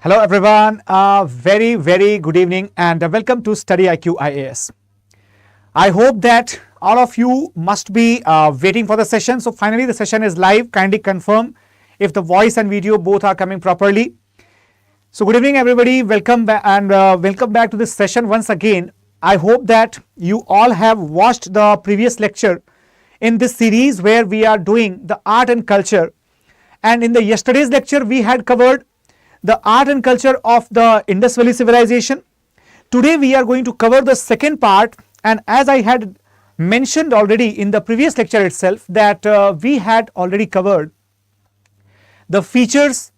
Hello everyone, very good evening and welcome to StudyIQ IAS. I hope that all of you must be waiting for the session. So finally the session is live. Kindly confirm if the voice and video both are coming properly. So good evening everybody, welcome back and welcome back to this session once again. I hope that you all have watched the previous lecture in this series where we are doing the art and culture, and in the yesterday's lecture we had covered the art and culture of the Indus Valley civilization. Today we are going to cover the second part, and as I had mentioned already in the previous lecture itself that we had already covered the features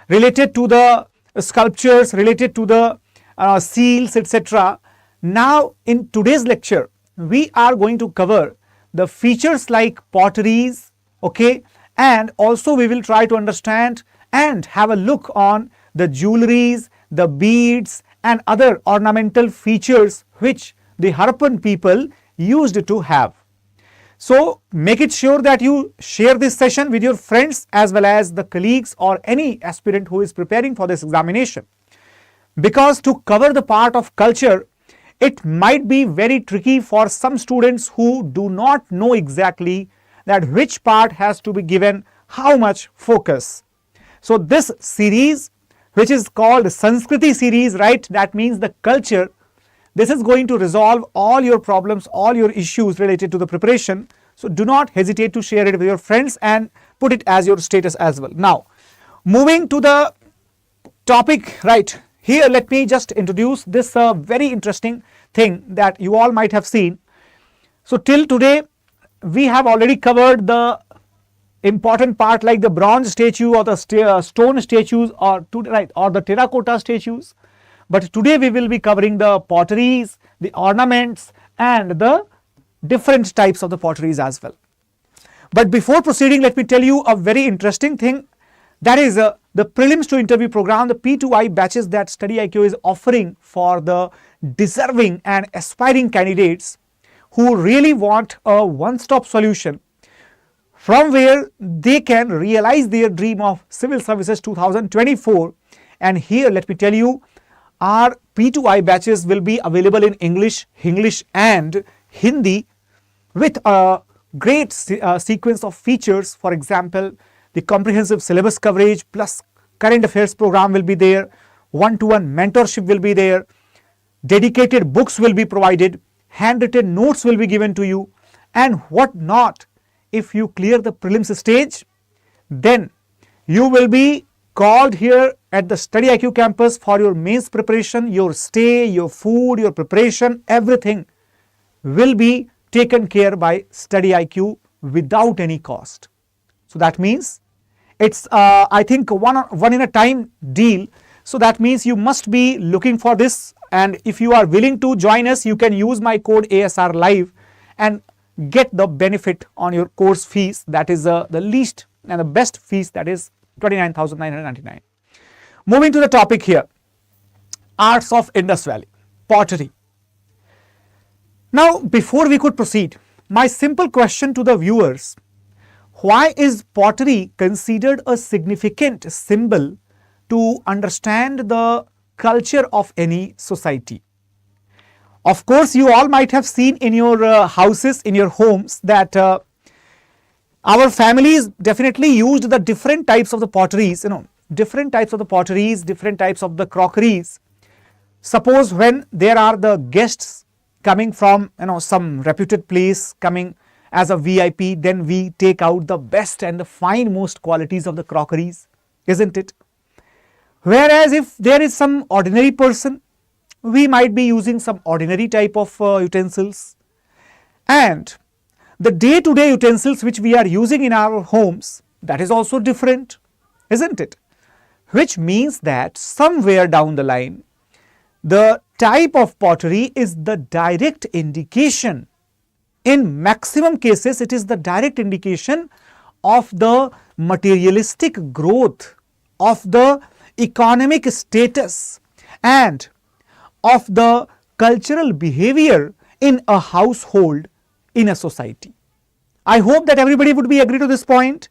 related to the sculptures, related to the seals, etc. Now in today's lecture we are going to cover the features like potteries, okay, and also we will try to understand and have a look on the jewelries, the beads and other ornamental features which the Harappan people used to have. So make it sure that you share this session with your friends as well as the colleagues or any aspirant who is preparing for this examination, because to cover the part of culture it might be very tricky for some students who do not know exactly that which part has to be given how much focus. So this series, which is called Sanskriti series, right, that means the culture, this is going to resolve all your problems, all your issues related to the preparation. So do not hesitate to share it with your friends and put it as your status as well. Now moving to the topic, right, here let me just introduce this very interesting thing that you all might have seen. So till today we have already covered the important part like the bronze statue or the stone statues or the terracotta statues, but today we will be covering the potteries, the ornaments and the different types of the potteries as well. But before proceeding, let me tell you a very interesting thing, that is the prelims to interview program, the P2I batches that StudyIQ is offering for the deserving and aspiring candidates who really want a one-stop solution from where they can realize their dream of Civil Services 2024. And here let me tell you, our P2I batches will be available in English and Hindi with a great sequence of features. For example, the comprehensive syllabus coverage plus current affairs program will be there, one-to-one mentorship will be there, dedicated books will be provided, handwritten notes will be given to you, and what not. If you clear the prelims stage, then you will be called here at the StudyIQ campus for your mains preparation, your stay, your food, your preparation, everything will be taken care by StudyIQ without any cost. So that means it's I think one in a time deal. So that means you must be looking for this, and if you are willing to join us, you can use my code ASR live and get the benefit on your course fees, that is the least and the best fees, that is 29,999. Moving to the topic here, arts of Indus Valley, pottery. Now before we could proceed, my simple question to the viewers: why is pottery considered a significant symbol to understand the culture of any society? Of course, you all might have seen in your houses, in your homes, that our families definitely used the different types of the potteries, different types of the potteries, different types of the crockeries. Suppose when there are the guests coming from some reputed place, coming as a VIP, then we take out the best and the fine most qualities of the crockeries, isn't it? Whereas if there is some ordinary person, we might be using some ordinary type of utensils, and the day-to-day utensils which we are using in our homes, that is also different, isn't it? Which means that somewhere down the line, the type of pottery is the direct indication, in maximum cases it is the direct indication of the materialistic growth, of the economic status and of the cultural behavior in a household, in a society. I hope that everybody would be agree to this point.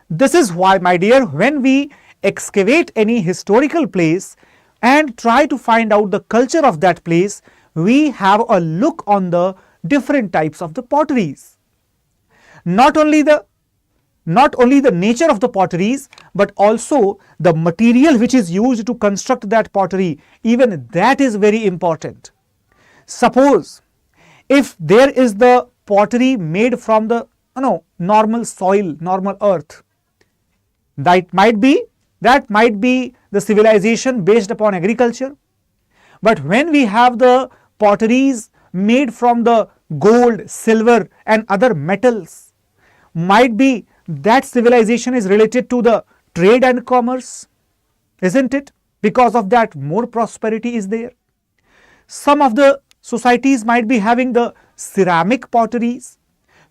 This is why, my dear, when we excavate any historical place and try to find out the culture of that place, we have a look on the different types of the potteries. Not only the nature of the potteries, but also the material which is used to construct that pottery, even that is very important. Suppose if there is the pottery made from the normal soil, normal earth, that might be the civilization based upon agriculture. But when we have the potteries made from the gold, silver and other metals, might be that civilization is related to the trade and commerce, isn't it? Because of that, more prosperity is there. Some of the societies might be having the ceramic potteries,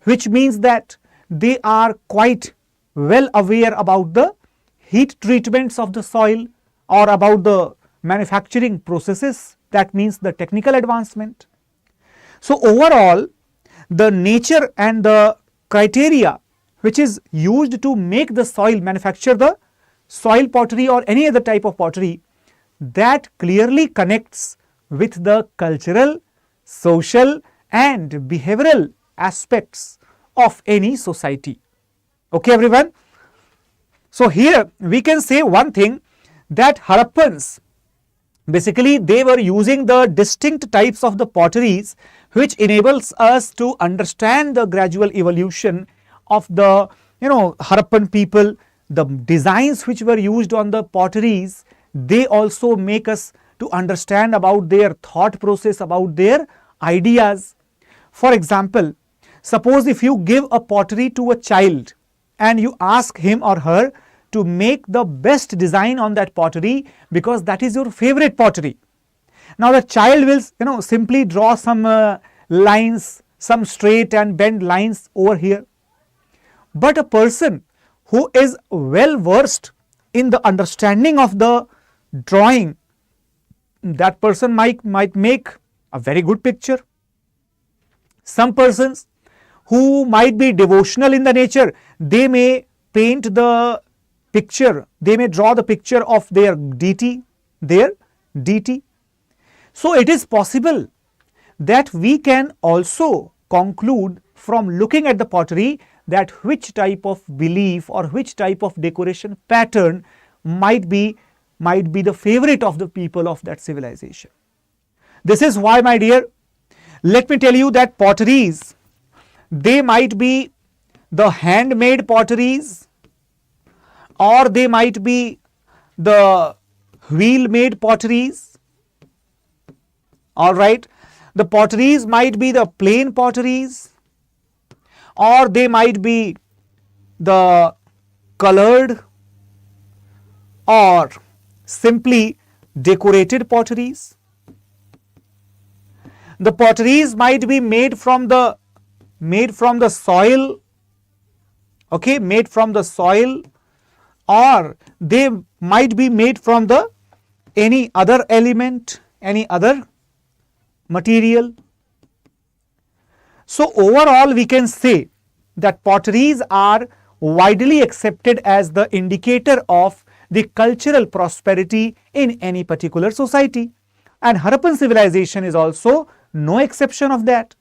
which means that they are quite well aware about the heat treatments of the soil or about the manufacturing processes, that means the technical advancement. So overall, the nature and the criteria which is used to make the soil, manufacture the soil pottery or any other type of pottery, that clearly connects with the cultural, social and behavioral aspects of any society. Okay everyone. So here we can say one thing, that Harappans, basically they were using the distinct types of the potteries, which enables us to understand the gradual evolution of the Harappan people. The designs which were used on the potteries, they also make us to understand about their thought process, about their ideas. For example, suppose if you give a pottery to a child and you ask him or her to make the best design on that pottery because that is your favorite pottery. Now the child will simply draw some lines, some straight and bend lines over here. But a person who is well versed in the understanding of the drawing, that person might make a very good picture. Some persons who might be devotional in the nature, they may paint the picture, they may draw the picture of their deity. So it is possible that we can also conclude from looking at the pottery that which type of belief or which type of decoration pattern might be the favorite of the people of that civilization. This is why, my dear, let me tell you that potteries, they might be the handmade potteries, or they might be the wheel made potteries. All right, the potteries might be the plain potteries, or they might be the colored or simply decorated potteries. The potteries might be made from the soil, okay, made from the soil, or they might be made from the any other element, any other material. So overall we can say that potteries are widely accepted as the indicator of the cultural prosperity in any particular society, and Harappan civilization is also no exception of that.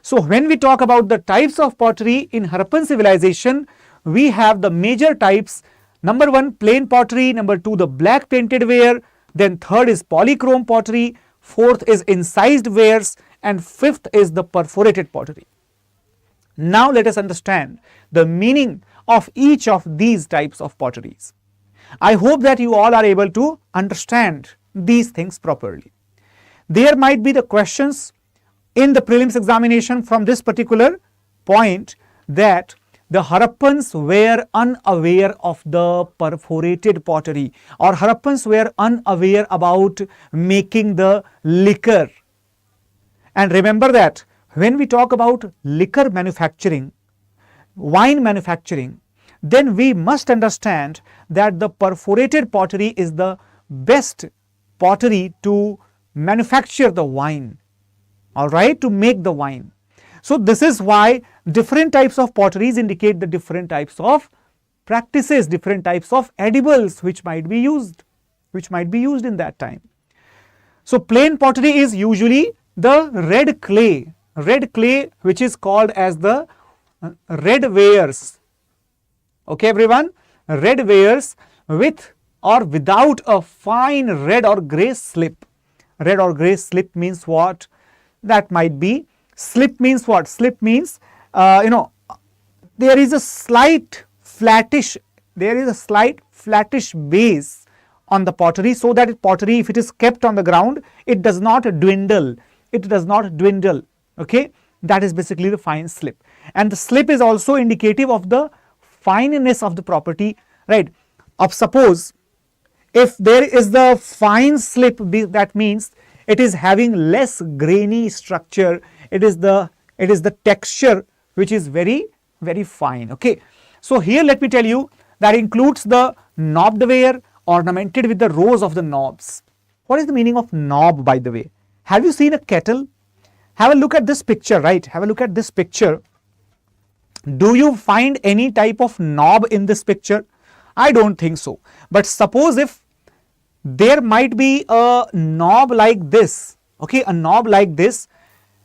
So when we talk about the types of pottery in Harappan civilization, we have the major types. Number 1, plain pottery. Number 2, the black painted ware. Then third is polychrome pottery. Fourth is incised wares, and fifth is the perforated pottery. Now let us understand the meaning of each of these types of potteries. I hope that you all are able to understand these things properly. There might be the questions in the prelims examination from this particular point, that the Harappans were unaware of the perforated pottery, or Harappans were unaware about making the liquor. And remember that when we talk about liquor manufacturing, wine manufacturing, then we must understand that the perforated pottery is the best pottery to manufacture the wine, all right, to make the wine. So this is why different types of potteries indicate the different types of practices, different types of edibles which might be used in that time. So plain pottery is usually the red clay which is called as the red wares. Okay everyone, red wares with or without a fine red or grey slip. Red or grey slip means what? That might be, slip means what? Slip means there is a slight flattish base on the pottery, so that pottery, if it is kept on the ground, it does not dwindle. Okay, that is basically the fine slip. And the slip is also indicative of the fineness of the property, right? Of suppose if there is the fine slip, that means it is having less grainy structure. It is the texture which is very, very fine. Okay, so here let me tell you that includes the knobbed ware ornamented with the rows of the knobs. What is the meaning of knob, by the way? Have you seen a kettle? Have a look at this picture, right? Have a look at this picture. Do you find any type of knob in this picture? I don't think so. But suppose if there might be a knob like this, okay, a knob like this,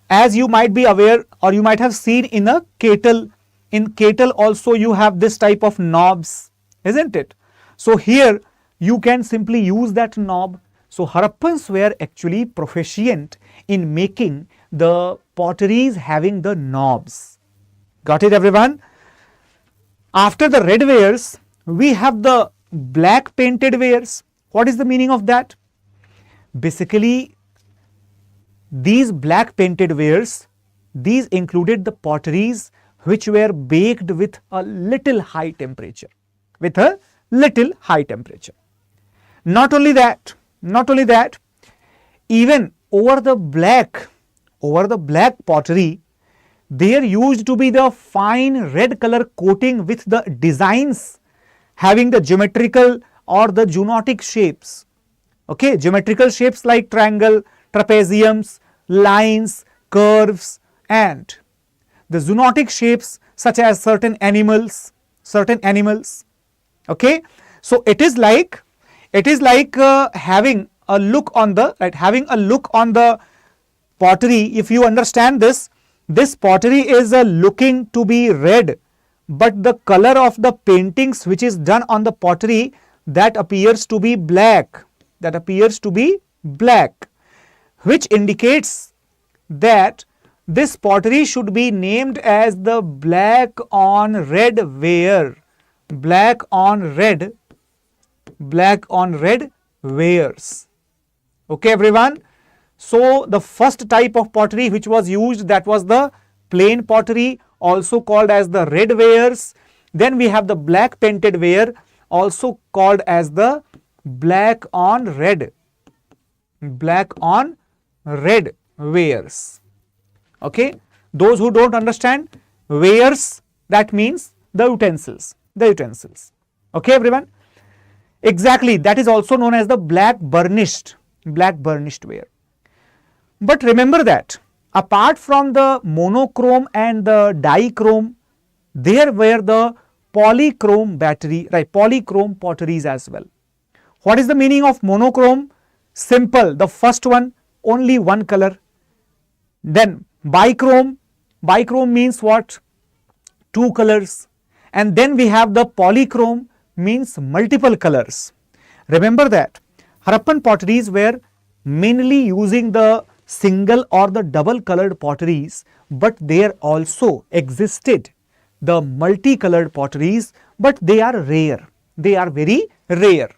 as you might be aware or you might have seen in a kettle. In kettle also you have this type of knobs, isn't it? So here you can simply use that knob. So Harappans were actually proficient in making the potteries having the knobs. Got it everyone? After the red wares, we have the black painted wares. What is the meaning of that? Basically, these black painted wares, these included the potteries which were baked with a little high temperature. Not only that, even over the black pottery, there used to be the fine red color coating with the designs having the geometrical or the zoonotic shapes. Okay, geometrical shapes like triangle, trapeziums, lines, curves, and the zoonotic shapes such as certain animals. Okay, so it is like having a look on the pottery. If you understand this pottery is looking to be red, but the color of the paintings which is done on the pottery, that appears to be black, which indicates that this pottery should be named as the black on red ware. Black on red wares. Okay everyone, so the first type of pottery which was used, that was the plain pottery, also called as the red wares. Then we have the black painted ware, also called as the black on red wares. Okay, those who don't understand, wares, that means the utensils. Okay everyone, exactly, that is also known as the black burnished ware. But remember that apart from the monochrome and the dichrome, there were the polychrome potteries as well. What is the meaning of monochrome? Simple, the first one, only one color. Then bichrome means what? Two colors. And then we have the polychrome, means multiple colors. Remember that Harappan potteries were mainly using the single or the double colored potteries, but there also existed the multicolored potteries, but they are rare. They are very rare.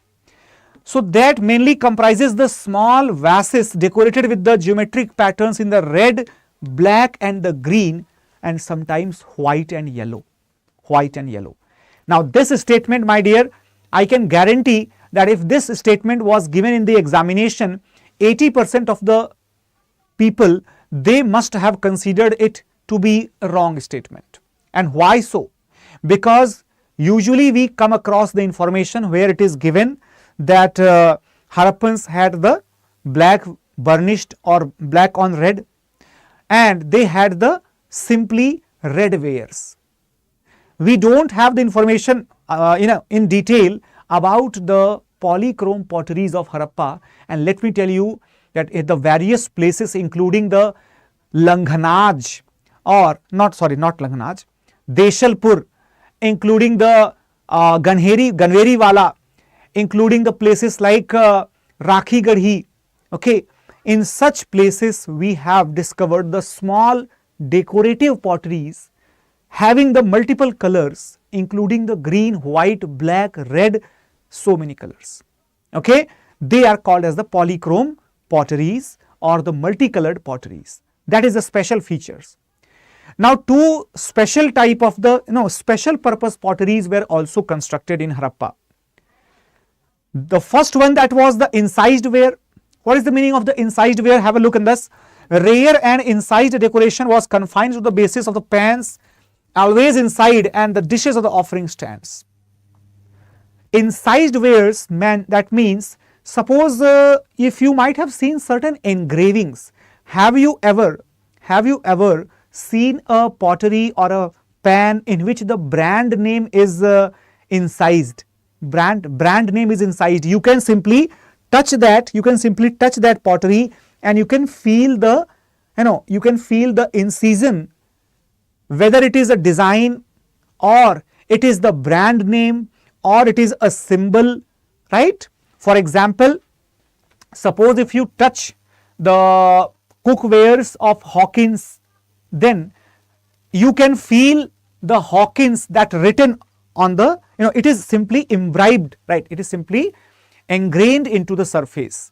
So that mainly comprises the small vases decorated with the geometric patterns in the red, black and the green, and sometimes white and yellow. Now this statement, my dear, I can guarantee that if this statement was given in the examination, 80% of the people, they must have considered it to be a wrong statement. And why so? Because usually we come across the information where it is given that Harappans had the black burnished or black on red, and they had the simply red wares. We don't have the information in detail about the polychrome potteries of Harappa, and let me tell you that at the various places, including the Langhanaj, or not Langhanaj, Deshalpur, including the Ganveri Wala, including the places like Rakhi Garhi. Okay, in such places we have discovered the small decorative potteries having the multiple colors, including the green, white, black, red, so many colors. Okay, they are called as the polychrome potteries or the multicolored potteries. That is the special features. Now, two special type of the special purpose potteries were also constructed in Harappa. The first one, that was the incised ware. What is the meaning of the incised ware? Have a look in this. Rare and incised decoration was confined to the basis of the pans, always inside, and the dishes of the offering stands. Incised wares, that means, suppose if you might have seen certain engravings. Have you ever seen a pottery or a pan in which the brand name is incised? Brand name is incised. You can simply touch that pottery and you can feel the incision, whether it is a design or it is the brand name or it is a symbol, right? For example, suppose if you touch the cookwares of Hawkins, then you can feel the Hawkins that written on the, it is simply imbibed, right? It is simply ingrained into the surface,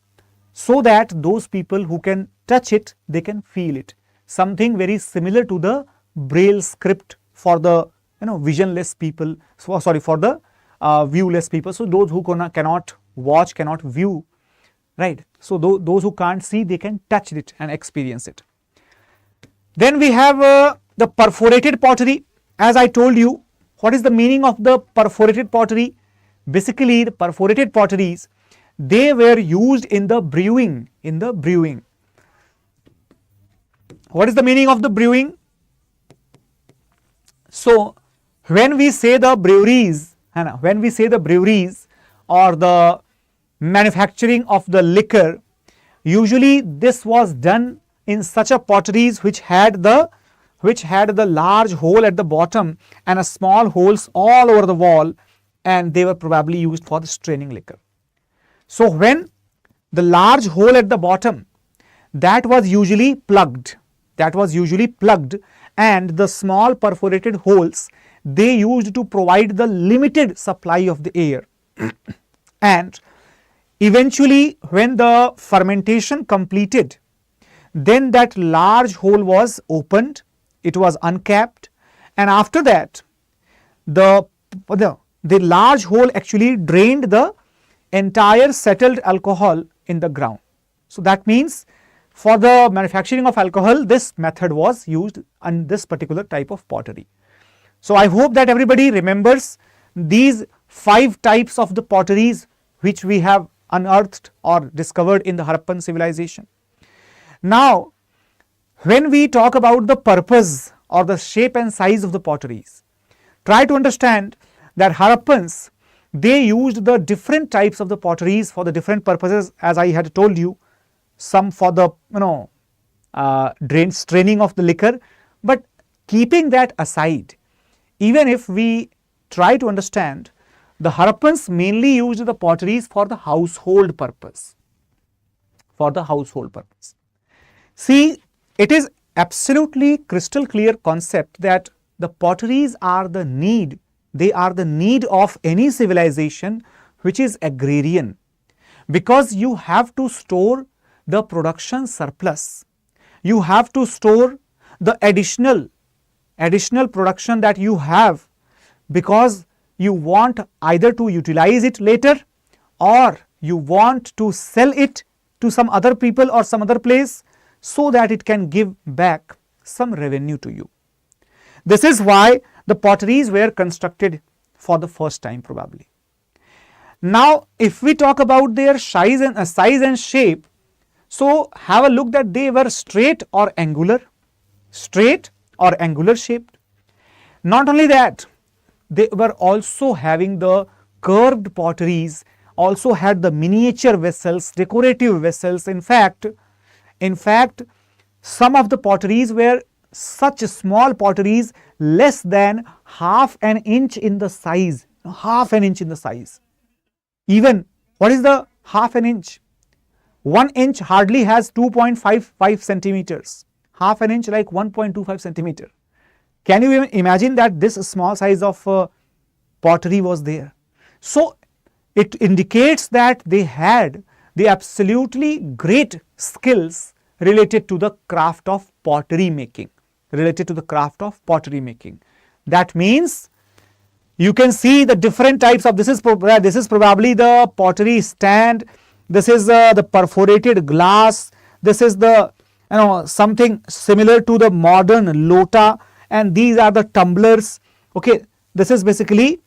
so that those people who can touch it, they can feel it. Something very similar to the Braille script for the visionless people, for the viewless people. So those who cannot watch, cannot view, right? So those who can't see, they can touch it and experience it. Then we have the perforated pottery. As I told you, what is the meaning of the perforated pottery? Basically, the perforated potteries, they were used in the brewing. What is the meaning of the brewing? So when we say the breweries, or the manufacturing of the liquor, usually this was done in such a potteries which had the large hole at the bottom and a small holes all over the wall, and they were probably used for the straining liquor. So when the large hole at the bottom, that was usually plugged, and the small perforated holes, they used to provide the limited supply of the air. And eventually when the fermentation completed, then that large hole was opened, it was uncapped, and after that the large hole actually drained the entire settled alcohol in the ground. So that means for the manufacturing of alcohol, this method was used on this particular type of pottery. So I hope that everybody remembers these 5 types of the potteries which we have unearthed or discovered in the Harappan civilization. Now, when we talk about the purpose or the shape and size of the potteries, try to understand that Harappans, they used the different types of the potteries for the different purposes, as I had told you. Some for the straining of the liquor, but keeping that aside, even if we try to understand, the Harappans mainly used the potteries for the household purpose. See, it is absolutely crystal clear concept that the potteries are the need. They are the need of any civilization which is agrarian, because you have to store the production surplus. You have to store the additional production that you have, because you want either to utilize it later or you want to sell it to some other people or some other place, so that it can give back some revenue to you. This is why the potteries were constructed for the first time probably. Now, if we talk about their size and shape, so have a look that they were straight or angular shaped. Not only that, they were also having the curved potteries, also had the miniature vessels, decorative vessels. In fact, some of the potteries were such small potteries, less than half an inch in the size. Half an inch in the size. Even what is the half an inch? 1 inch hardly has 2.55 centimeters. Half an inch like 1.25 centimeter. Can you even imagine that this small size of pottery was there? So it indicates that they had the absolutely great skills related to the craft of pottery making. That means you can see the different types of, this is probably the pottery stand, this is the perforated glass, this is the something similar to the modern lota, and these are the tumblers. Okay, this is basically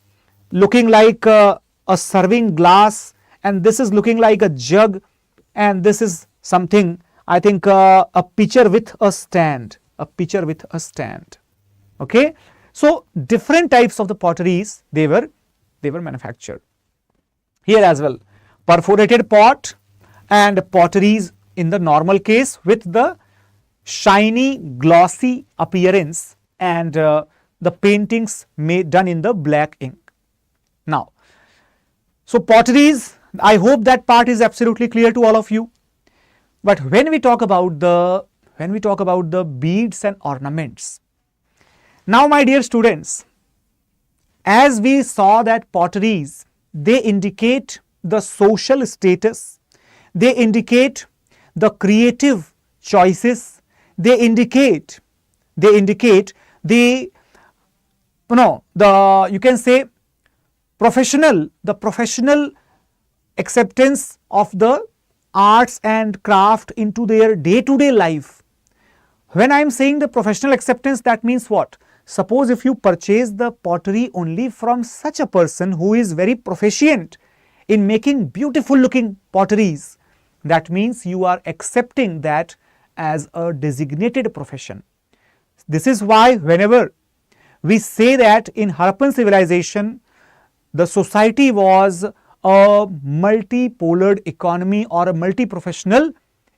looking like a serving glass, and this is looking like a jug, and this is something, I think, a pitcher with a stand. Okay, so different types of the potteries they were manufactured. Here as well, perforated pot and potteries in the normal case with the shiny glossy appearance, and the paintings done in the black ink. Now, so potteries, I hope that part is absolutely clear to all of you. But when we talk about the beads and ornaments, now my dear students, as we saw that potteries, they indicate the social status, they indicate the creative choices, they indicate the you can say professional acceptance of the arts and craft into their day-to-day life. When I am saying the professional acceptance, that means what? Suppose if you purchase the pottery only from such a person who is very proficient in making beautiful looking potteries, that means you are accepting that as a designated profession. This is why whenever we say that in Harappan civilization, the society was a multipolar economy or a multi-professional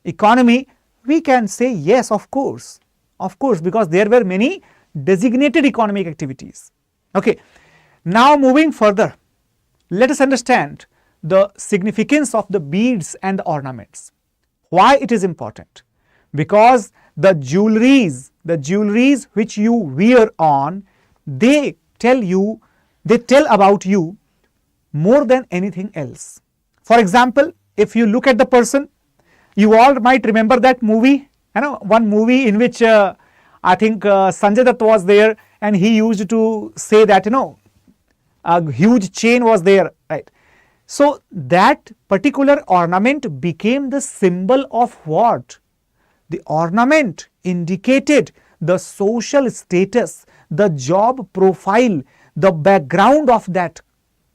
economy, we can say yes, of course, because there were many designated economic activities. Okay, now moving further, let us understand the significance of the beads and the ornaments. Why it is important? Because the jewelries which you wear on, they tell about you more than anything else. For example, if you look at the person, you all might remember that movie, one movie in which I think Sanjay Dutt was there, and he used to say that a huge chain was there, right? So that particular ornament became the symbol of what? The ornament indicated the social status, the job profile, the background of that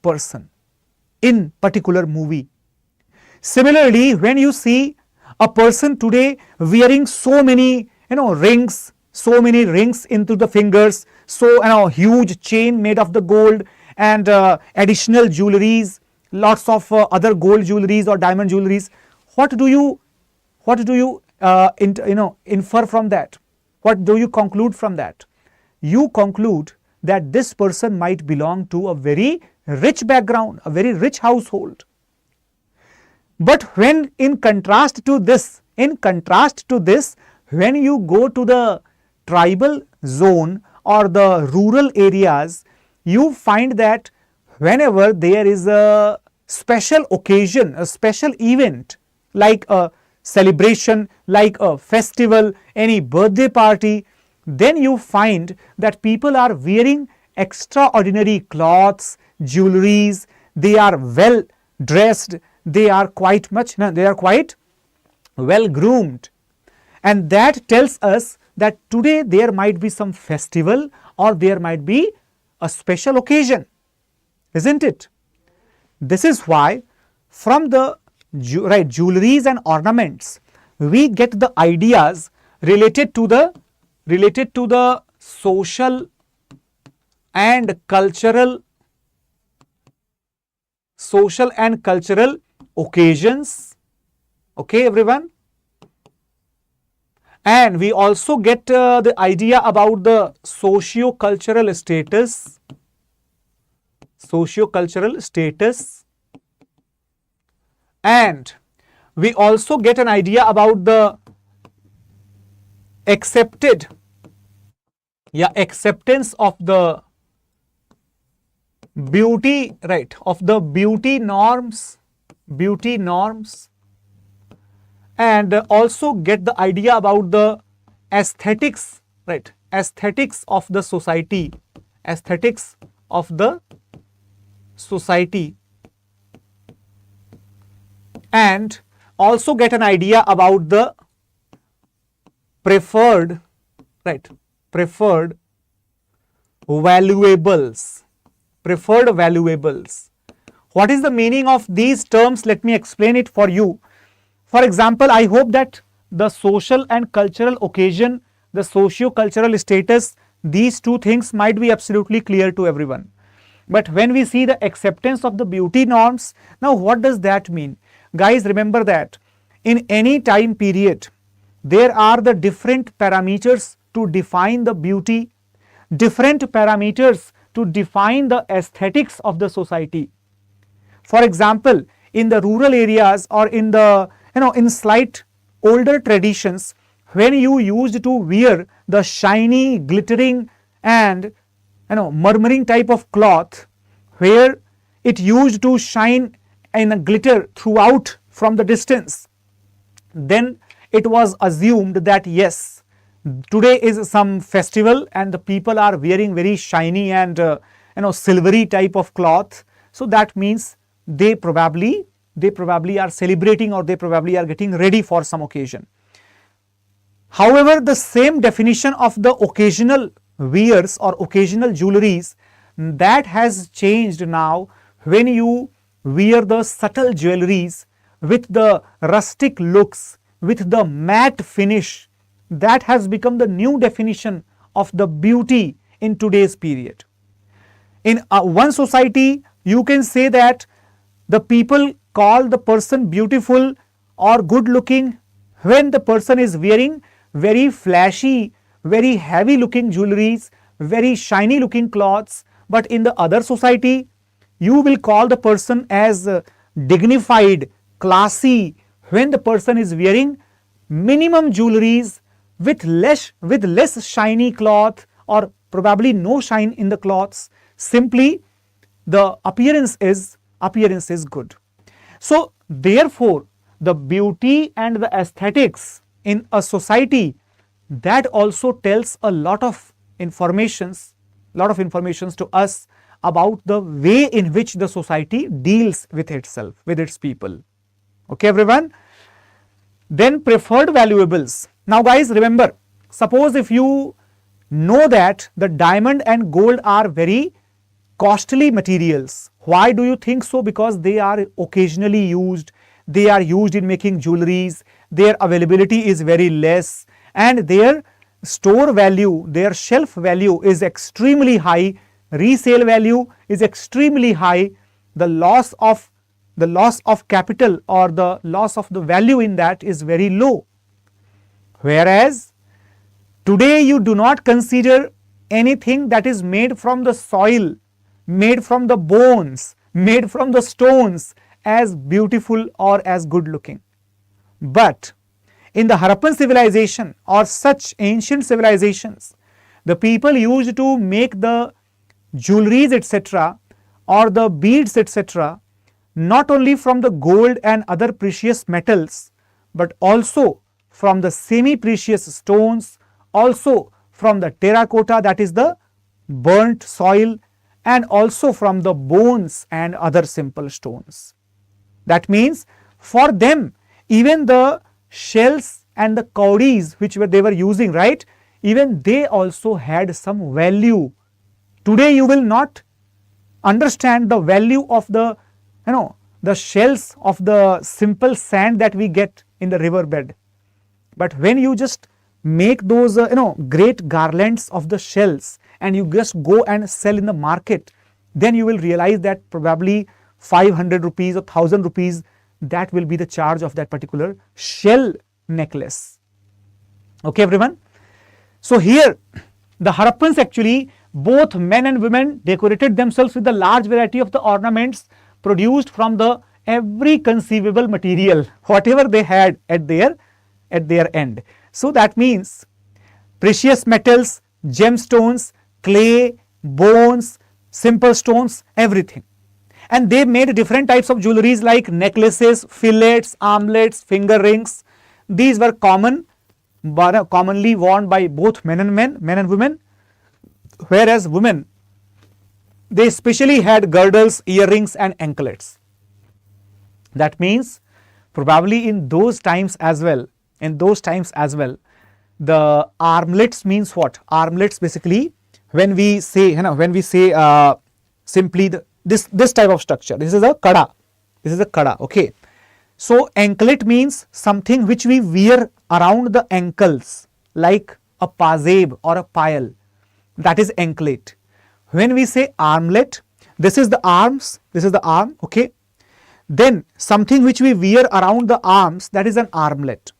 person in particular movie. Similarly, when you see a person today wearing so many rings, into the fingers, so huge chain made of the gold, and additional jewelries, lots of other gold jewelries or diamond jewelries, what do you infer from that? What do you conclude from that? You conclude that this person might belong to a very rich background, a very rich household. But when in contrast to this, when you go to the tribal zone or the rural areas, you find that whenever there is a special occasion, a special event, like a celebration, like a festival, any birthday party, then you find that people are wearing extraordinary cloths, jewelries, they are well dressed, they are quite well groomed, and that tells us that today there might be some festival or there might be a special occasion, isn't it? This is why from the jewelries and ornaments we get the ideas related to the social and cultural, social and cultural occasions. Okay, everyone? And we also get the idea about the socio-cultural status. Socio-cultural status. And we also get an idea about the acceptance of the beauty, right, of the beauty norms, and also get the idea about the aesthetics, right, aesthetics of the society, aesthetics of the society, and also get an idea about the preferred, right, preferred valuables. Preferred valuables. What is the meaning of these terms? Let me explain it for you. For example, I hope that the social and cultural occasion, the socio-cultural status, these two things might be absolutely clear to everyone. But when we see the acceptance of the beauty norms, now what does that mean? Guys, remember that in any time period, there are the different parameters to define the beauty, different parameters to define the aesthetics of the society. For example, in the rural areas or in the, in slight older traditions, when you used to wear the shiny, glittering and murmuring type of cloth, where it used to shine and a glitter throughout from the distance, then it was assumed that yes, today is some festival and the people are wearing very shiny and silvery type of cloth. So that means they probably are celebrating, or they probably are getting ready for some occasion. However, the same definition of the occasional wears or occasional jewelries, that has changed now when you wear the subtle jewelries with the rustic looks, with the matte finish. That has become the new definition of the beauty in today's period. In one society, you can say that the people call the person beautiful or good looking when the person is wearing very flashy, very heavy looking jewelries, very shiny looking clothes. But in the other society, you will call the person as dignified, classy when the person is wearing minimum jewelries with less shiny cloth, or probably no shine in the cloths. Simply the appearance is good. So therefore, the beauty and the aesthetics in a society, that also tells a lot of informations to us about the way in which the society deals with itself, with its people. Okay, everyone? Then preferred valuables. Now guys, remember, suppose if you know that the diamond and gold are very costly materials. Why do you think so? Because they are occasionally used, they are used in making jewelries, their availability is very less, and their store value, their shelf value is extremely high, resale value is extremely high, the loss of capital or the loss of the value in that is very low. Whereas today you do not consider anything that is made from the soil, made from the bones, made from the stones as beautiful or as good looking. But in the Harappan civilization or such ancient civilizations, the people used to make the jewelries etc. or the beads etc. not only from the gold and other precious metals, but also from the semi-precious stones, also from the terracotta, that is the burnt soil, and also from the bones and other simple stones. That means for them, even the shells and the cowries which they were using, right, even they also had some value. Today you will not understand the value of the shells of the simple sand that we get in the riverbed. But when you just make those great garlands of the shells and you just go and sell in the market, then you will realize that probably 500 rupees or 1000 rupees, that will be the charge of that particular shell necklace. Okay, everyone. So here the Harappans actually, both men and women, decorated themselves with a large variety of the ornaments produced from the every conceivable material, whatever they had at their end. So that means precious metals, gemstones, clay, bones, simple stones, everything. And they made different types of jewelries like necklaces, fillets, armlets, finger rings. These were commonly worn by both men and women. Whereas women, they especially had girdles, earrings and anklets. That means probably in those times as well, the armlets means what? Armlets basically, when we say simply this type of structure, this is a kada, okay. So anklet means something which we wear around the ankles, like a pazeb or a pile, that is anklet. When we say armlet, this is the arms, this is the arm, okay. Then something which we wear around the arms, that is an armlet.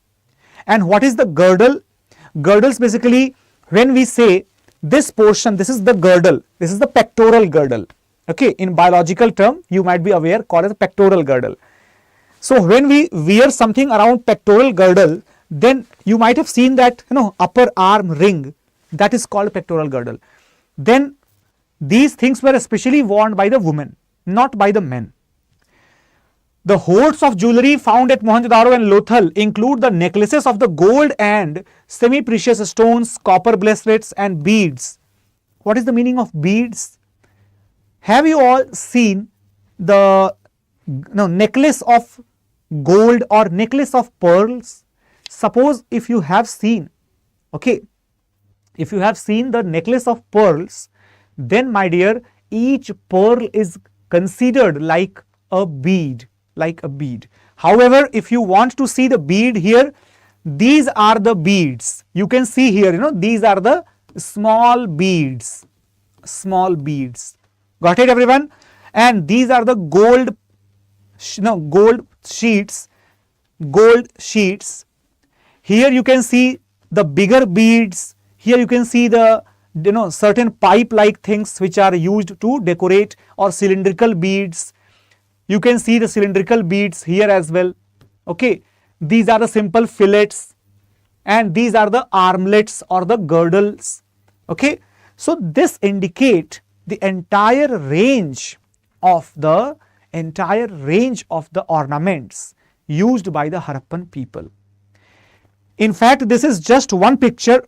And what is the girdle? Girdles basically, when we say this portion, this is the girdle, this is the pectoral girdle, okay. In biological term, you might be aware, called as pectoral girdle. So when we wear something around pectoral girdle, then you might have seen that upper arm ring, that is called pectoral girdle. Then these things were especially worn by the women, not by the men. The hoards of jewelry found at Mohenjo-daro and Lothal include the necklaces of the gold and semi-precious stones, copper bracelets and beads. What is the meaning of beads? Have you all seen the necklace of gold or necklace of pearls? Suppose if you have seen, okay, if you have seen the necklace of pearls, then my dear, each pearl is considered like a bead, However, if you want to see the bead here, these are the beads. You can see here, these are the small beads. Got it, everyone? And these are the gold sheets. Here you can see the bigger beads. Here you can see the certain pipe like things which are used to decorate, or cylindrical beads. You can see the cylindrical beads here as well, okay. These are the simple fillets, and these are the armlets or the girdles, okay. So this indicate the entire range of the ornaments used by the Harappan people. In fact, this is just one picture.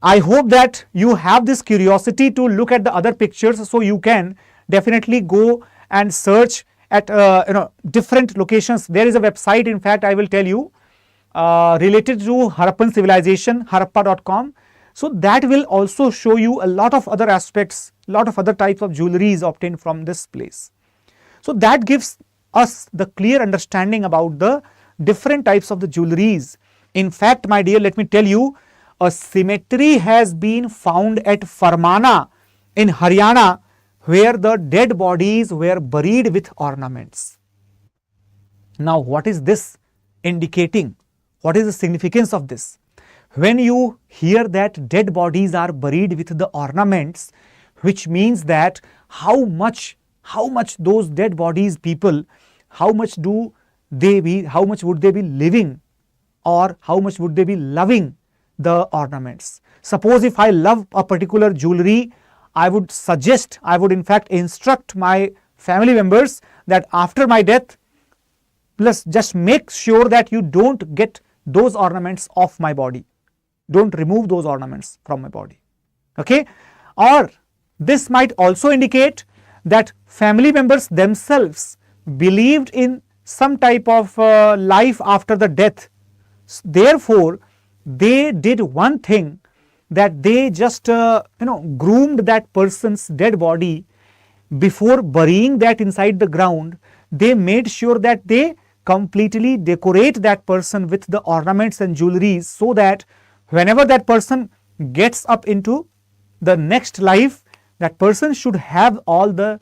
I hope that you have this curiosity to look at the other pictures, so you can definitely go and search at different locations. There is a website, in fact, I will tell you, related to Harappan civilization, harappa.com. So that will also show you a lot of other aspects, lot of other types of jewelries obtained from this place. So that gives us the clear understanding about the different types of the jewelries. In fact, my dear, let me tell you, a cemetery has been found at Farmana in Haryana, where the dead bodies were buried with ornaments. Now, what is this indicating? What is the significance of this? When you hear that dead bodies are buried with the ornaments, which means that how much those dead bodies people, how much would they be living, or how much would they be loving the ornaments? Suppose if I love a particular jewelry, I would in fact instruct my family members that after my death, just make sure that you don't get those ornaments off my body. Don't remove those ornaments from my body. Okay? Or this might also indicate that family members themselves believed in some type of life after the death. Therefore, they did one thing, that they just groomed that person's dead body. Before burying that inside the ground, they made sure that they completely decorate that person with the ornaments and jewelries, so that whenever that person gets up into the next life, that person should have all the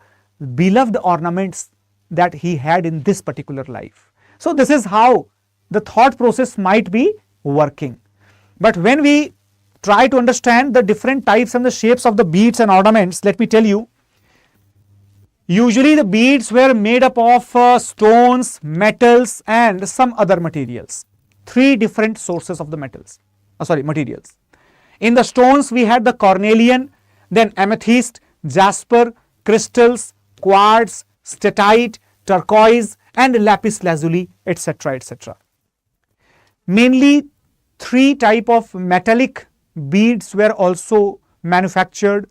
beloved ornaments that he had in this particular life. So this is how the thought process might be working. But when we try to understand the different types and the shapes of the beads and ornaments, let me tell you, usually the beads were made up of stones, metals and some other materials. Three different sources of the materials. In the stones we had the cornelian, then amethyst, jasper, crystals, quartz, statite, turquoise and lapis lazuli, etc., etc. Mainly three type of metallic beads were also manufactured.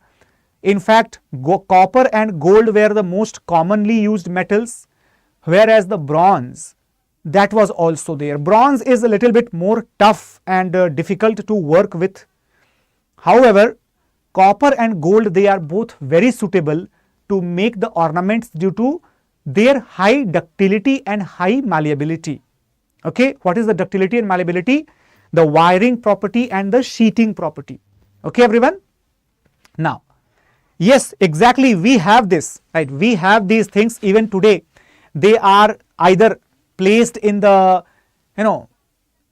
In fact, copper and gold were the most commonly used metals, whereas the bronze, that was also there. Bronze is a little bit more tough and difficult to work with. However, copper and gold, they are both very suitable to make the ornaments due to their high ductility and high malleability. Okay, what is the ductility and malleability? The wiring property and the sheeting property. Okay, everyone? Now, yes, exactly, we have this, right? We have these things even today. They are either placed in the,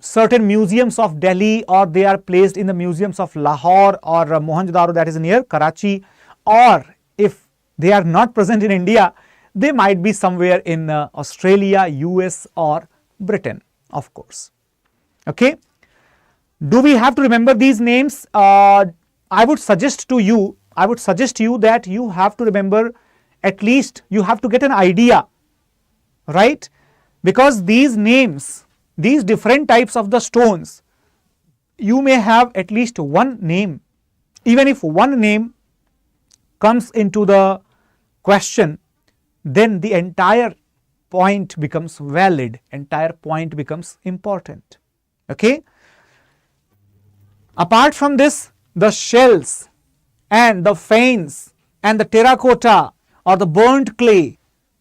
certain museums of Delhi, or they are placed in the museums of Lahore or Mohenjo-daro, that is near Karachi, or if they are not present in India, they might be somewhere in Australia, US or Britain, of course. Okay. Do we have to remember these names? I would suggest you that you have to remember, at least you have to get an idea, right? Because these names, these different types of the stones, you may have at least one name. Even if one name comes into the question, then the entire point becomes valid, entire point becomes important. Okay. Apart from this, the shells and the faience and the terracotta or the burnt clay,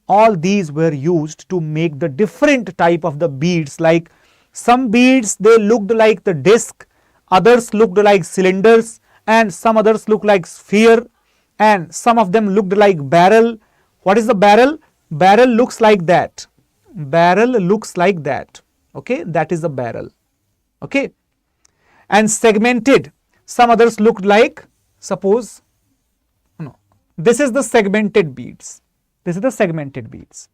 all these were used to make the different type of the beads. Like some beads, they looked like the disc, others looked like cylinders, and some others looked like sphere, and some of them looked like barrel. What is the barrel? Barrel looks like that. Barrel looks like that. Okay, that is a barrel. Okay. And segmented, some others looked like, suppose, this is the segmented beads. This is the segmented beads.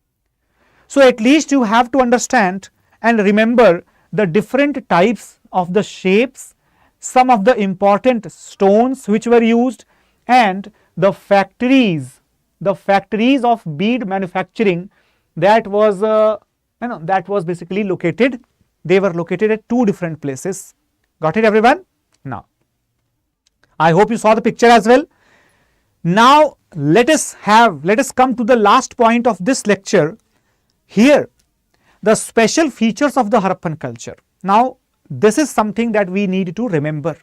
So at least you have to understand and remember the different types of the shapes, some of the important stones which were used, and the factories of bead manufacturing that was basically located. They were located at two different places. Got it, everyone? Now, I hope you saw the picture as well. Now, let us come to the last point of this lecture. Here, the special features of the Harappan culture. Now, this is something that we need to remember.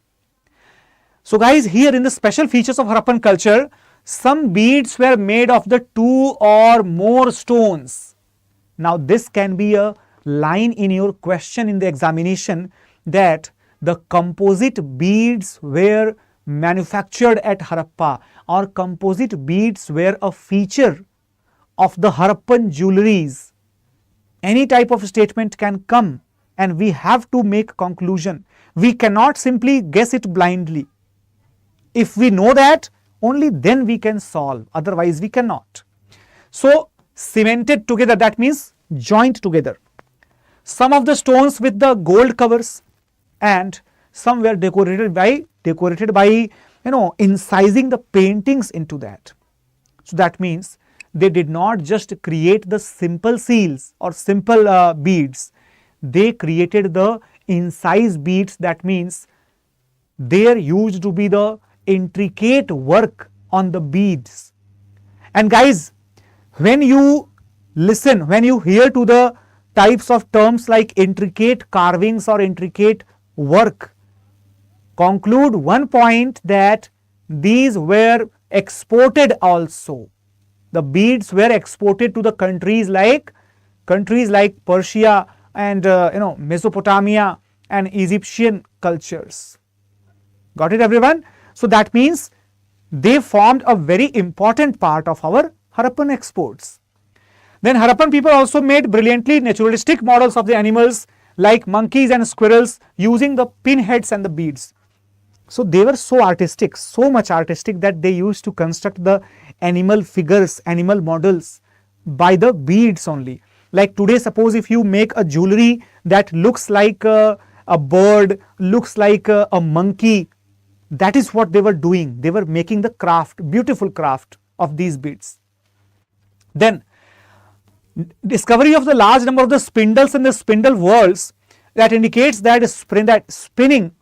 So guys, here in the special features of Harappan culture, some beads were made of the two or more stones. Now, this can be a line in your question in the examination, that the composite beads were manufactured at Harappa, or composite beads were a feature of the Harappan jewelries. Any type of statement can come and we have to make conclusion. We cannot simply guess it blindly. If we know that, only then we can solve, otherwise we cannot. So, cemented together, that means joined together. Some of the stones with the gold covers, and some were decorated by incising the paintings into that. So that means they did not just create the simple seals or simple beads, they created the incised beads. That means there used to be the intricate work on the beads. And guys, when you listen, when you hear to the types of terms like intricate carvings or intricate work, conclude one point, that these were exported also. The beads were exported to the countries like Persia and Mesopotamia and Egyptian cultures. Got it, everyone? So that means they formed a very important part of our Harappan exports. Then Harappan people also made brilliantly naturalistic models of the animals like monkeys and squirrels using the pinheads and the beads. So they were so artistic, so much artistic, that they used to construct the animal figures, animal models by the beads only. Like today, suppose if you make a jewelry that looks like a bird, looks like a monkey, that is what they were doing. They were making the craft, beautiful craft of these beads. Then discovery of the large number of the spindles and the spindle whorls, that indicates that spinning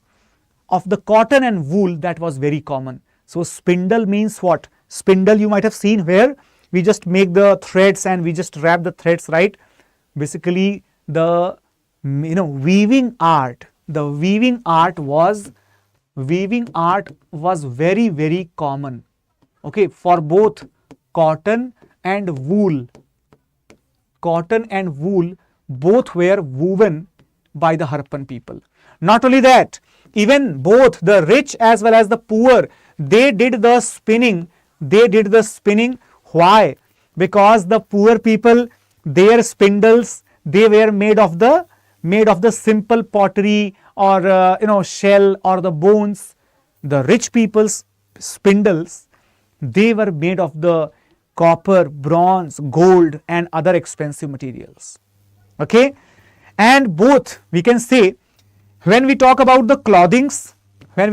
of the cotton and wool, that was very common. So spindle means what? Spindle you might have seen where we just make the threads and we just wrap the threads, right? Basically the weaving art was very, very common, okay, for both cotton and wool. Cotton and wool both were woven by the Harappan people. Not only that, even both the rich as well as the poor, they did the spinning. Why? Because the poor people, their spindles, they were made of the simple pottery or shell or the bones. The rich people's spindles, they were made of the copper, bronze, gold and other expensive materials. Okay, and both we can say, when we talk about the clothings, the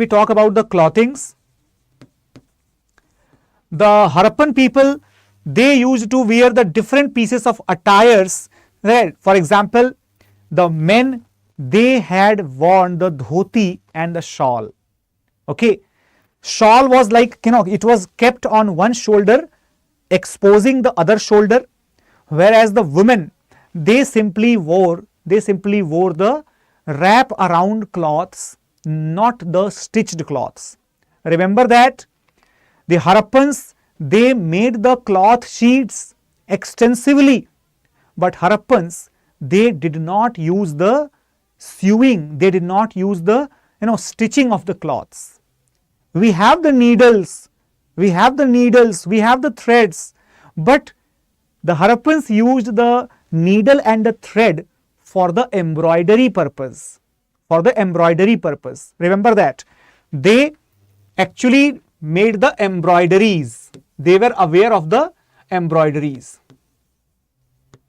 Harappan people, they used to wear the different pieces of attires, right? For example, the men, they had worn the dhoti and the shawl. Okay, shawl was like, it was kept on one shoulder, exposing the other shoulder, whereas the women, they simply wore the wrap around cloths, not the stitched cloths. Remember that the Harappans, they made the cloth sheets extensively, but Harappans, they did not use the sewing, they did not use the stitching of the cloths. We have the needles, we have the threads, but the Harappans used the needle and the thread for the embroidery purpose. Remember that. They actually made the embroideries. They were aware of the embroideries.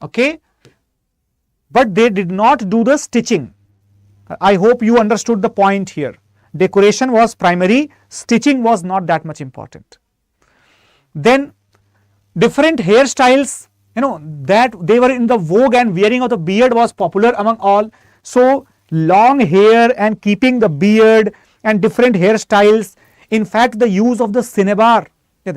Okay. But they did not do the stitching. I hope you understood the point here. Decoration was primary, stitching was not that much important. Then different hairstyles, that they were in the vogue, and wearing of the beard was popular among all. So long hair and keeping the beard and different hairstyles. In fact, the use of the cinnabar, that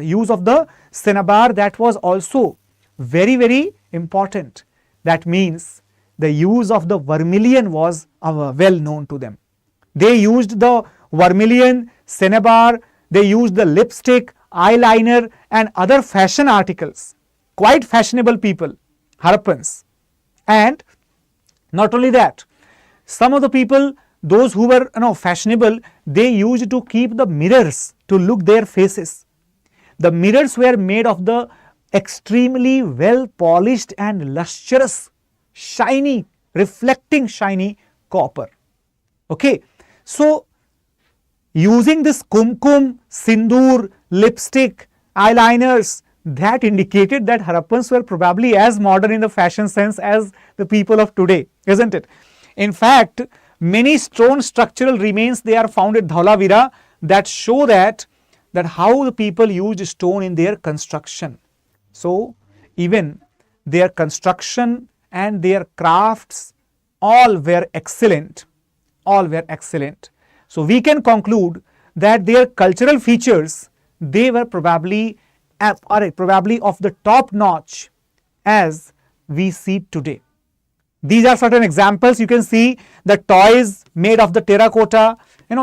was also very, very important. That means the use of the vermilion was well known to them. They used the vermilion, cinnabar, they used the lipstick, eyeliner and other fashion articles. Quite fashionable people, Harappans. And not only that, some of the people, those who were fashionable, they used to keep the mirrors to look their faces. The mirrors were made of the extremely well polished and lustrous, shiny, reflecting shiny copper. Okay, so using this kumkum, sindoor, lipstick, eyeliners, that indicated that Harappans were probably as modern in the fashion sense as the people of today, isn't it? In fact, many stone structural remains, they are found at Dhaulavira, that show that how the people used stone in their construction. So even their construction and their crafts, all were excellent. So we can conclude that their cultural features, they were probably of the top notch as we see today. These are certain examples. You can see the toys made of the terracotta.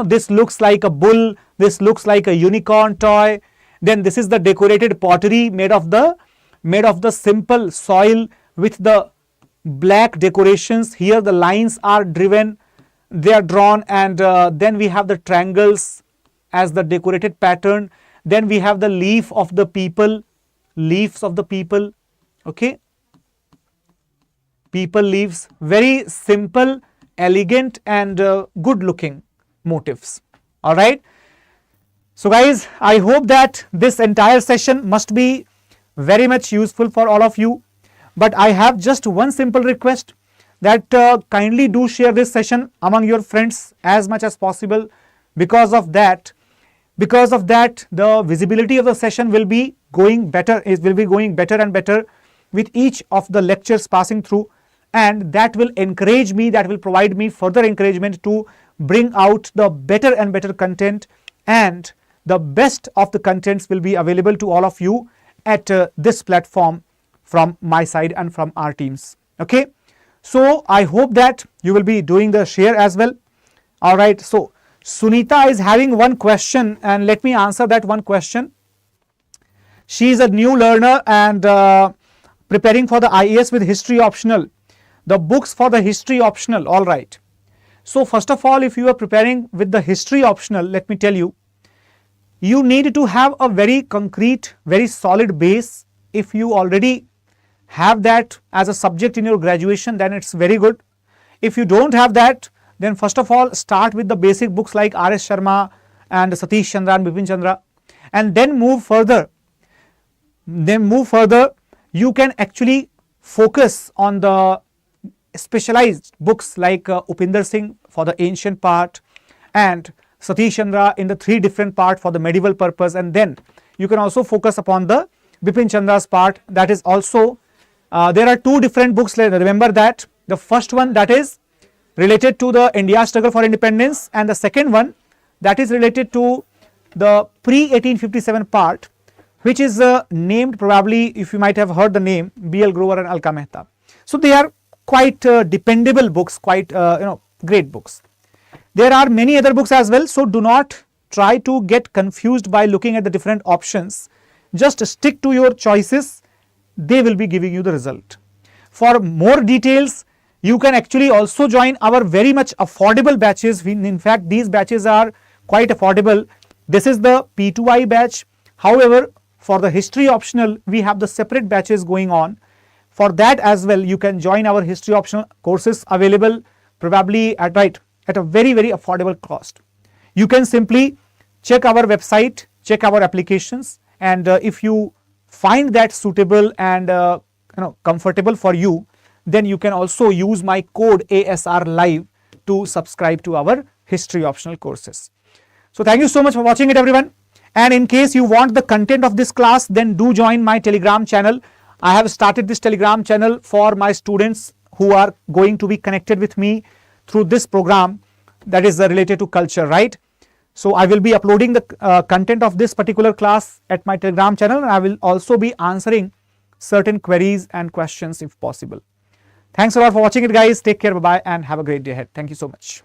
This looks like a bull, this looks like a unicorn toy. Then this is the decorated pottery made of the simple soil with the black decorations. Here the lines are drawn, and then we have the triangles as the decorated pattern. Then we have the leaf of the people, leaves of the people, okay. People leaves, very simple, elegant and good looking motifs. All right. So guys, I hope that this entire session must be very much useful for all of you. But I have just one simple request, that kindly do share this session among your friends as much as possible. Because of that, the visibility of the session will be going better. It will be going better and better with each of the lectures passing through, and that will encourage me, that will provide me further encouragement to bring out the better and better content, and the best of the contents will be available to all of you at this platform from my side and from our teams. Okay. So I hope that you will be doing the share as well. All right. So Sunita is having one question, and let me answer that one question. She is a new learner and preparing for the IAS with history optional. The books for the history optional. All right. So first of all, if you are preparing with the history optional, let me tell you, you need to have a very concrete, very solid base. If you already have that as a subject in your graduation, then it's very good. If you don't have that, then first of all start with the basic books like R.S. Sharma and Satish Chandra and Bipin Chandra, and then move further. You can actually focus on the specialized books like Upinder Singh for the ancient part and Satish Chandra in the 3 different part for the medieval purpose, and then you can also focus upon the Bipin Chandra's part. That is also there are 2 different books. Remember that the first one that is related to the India struggle for independence, and the second one that is related to the pre-1857 part, which is named, probably if you might have heard the name, B.L. Grover and Alka Mehta. So they are quite dependable books, quite great books. There are many other books as well, so do not try to get confused by looking at the different options. Just stick to your choices, they will be giving you the result. For more details, you can actually also join our very much affordable batches. In fact, these batches are quite affordable. This is the P2I batch. However, for the history optional, we have the separate batches going on. For that as well, you can join our history optional courses available probably at a very, very affordable cost. You can simply check our website, check our applications, and if you find that suitable and comfortable for you, then you can also use my code ASR Live to subscribe to our history optional courses. So thank you so much for watching it, everyone. And in case you want the content of this class, then do join my Telegram channel. I have started this Telegram channel for my students who are going to be connected with me through this program that is related to culture, right? So I will be uploading the content of this particular class at my Telegram channel, and I will also be answering certain queries and questions if possible. Thanks a lot for watching it, guys. Take care, bye-bye, and have a great day ahead. Thank you so much.